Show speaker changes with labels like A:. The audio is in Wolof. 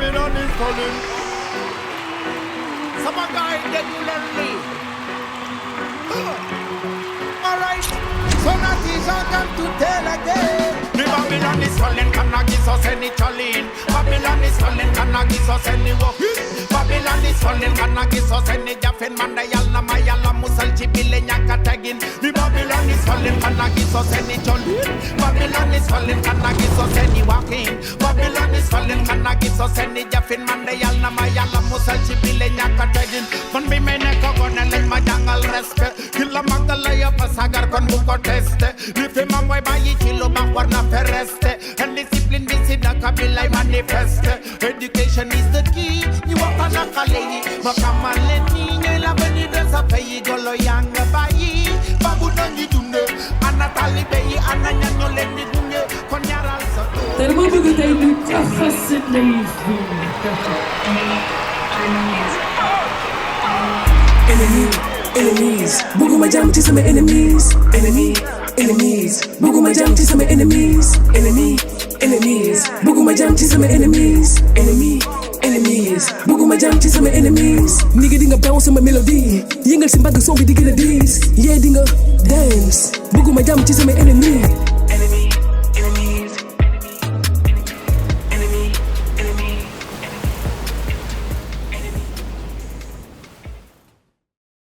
A: Babylon is calling. Some guy regularly. Alright, so that is all come to tell again. The Babylon is calling, can I give us any challenge? Babylon is calling, can I give us any walk? Babylon is calling, can I give us any jaffin? Mandayal na mayala musal chibile nyaka tagin. The Babylon is calling, can I give us any challenge? Babylon is calling, can I give us any walking? Babylon is calling, can I give us any jaffin? Mandayal na mayala musal chibile nyaka tagin. Kon bi mene ko gonna let my jangal respect. Killa magala ya pasagar kon buko teste. Life man way bayi chilo bak warna fereste. And discipline visida kabila manifeste. Education is the key. You walk on a kaleyi. Makamale niño la venida sa peyi golo yanga bayi. Babu nangi dunde. Anatali beyi ananyanyo lendi dunge. Kon yaral sa.
B: Tellement de bataille de casse de
C: Enemies, Buguma jam to some enemies. Enemies, Buguma jam to some enemies. Enemies, Buguma jam to some enemies. Enemies, Buguma jam to some enemies. Nigga dinga bounce on my melody. Yingle simbag song with the this. Yeah dinga dance. Buguma jam to some enemy.